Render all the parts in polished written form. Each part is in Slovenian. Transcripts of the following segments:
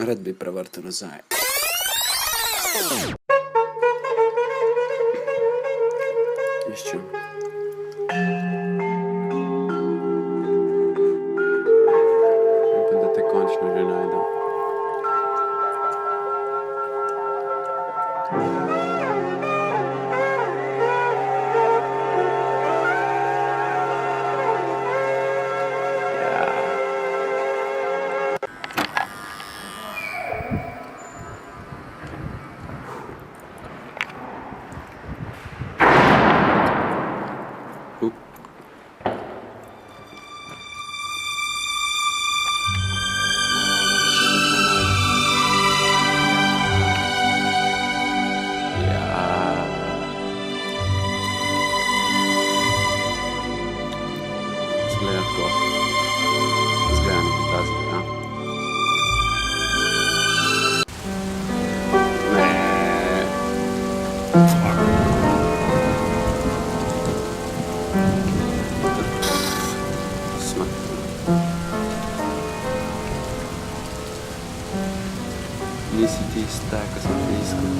Rad bi prevrtel nazaj. Iščem. Upam, da te končno že najdem. Nisi tista, ko smo te iskali.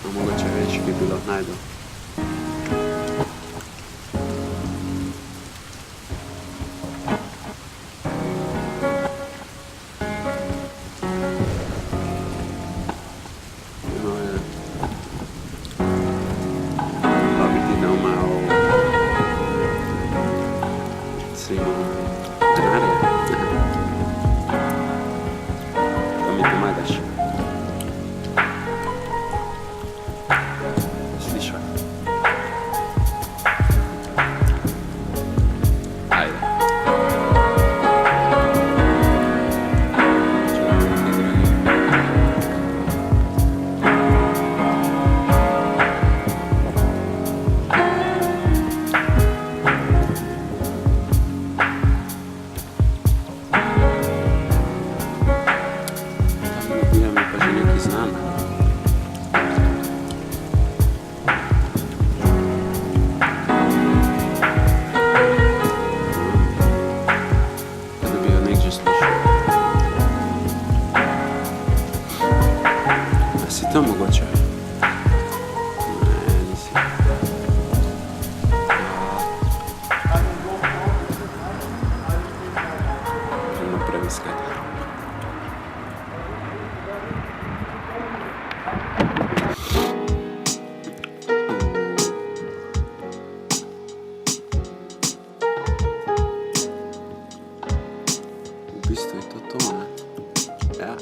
A mogoče več bi bilo najdu. No, ja. Pa bi ti dal malo, recimo, denarja. Pomagaš. Slišaj. Ajde. Si to mogoče? Ne, nisi. Gremo previskati. V bistvu je to, ne? Ja.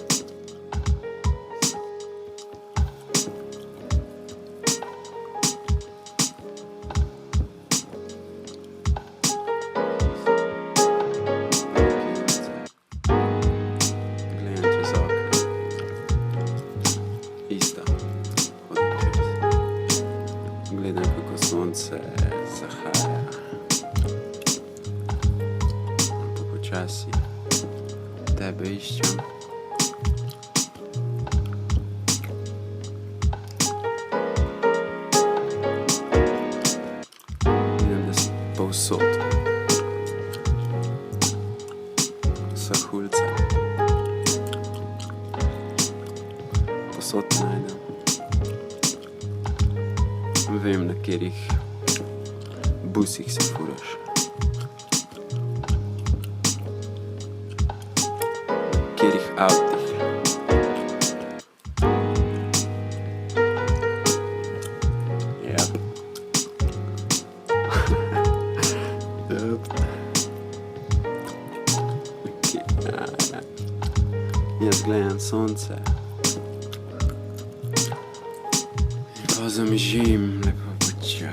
Gledam, kako sonce zahaja. Pa počasi tebe iščem. Vidim, da si povsod. Vseh ulicah. Povsod te najdem. Vem, na katerih busih se furaš. Na katerih avtih. Ja. Jaz gledam sonce. Pa zamižim lepo počasi.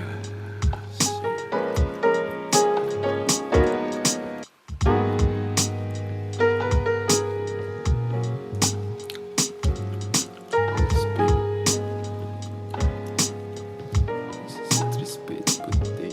Spim. Se 35 potem.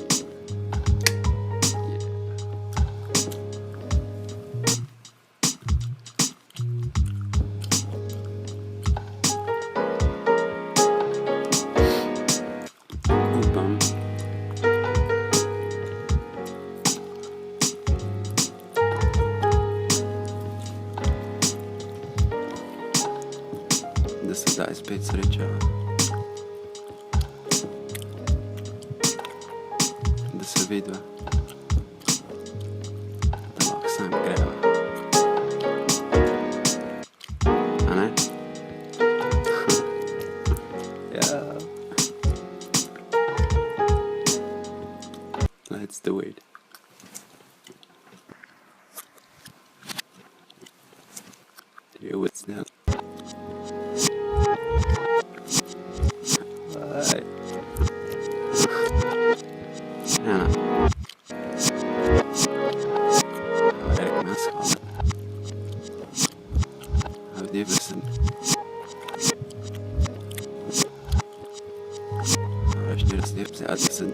بس da ist Pizzeria. Da se vidi. Da ovako sam greva. A ne? Ja. Let's do it. Here it's now. Bye. Anna. Werk mensen hadden. Hebben die wissen. Als je er steeds uit zijn.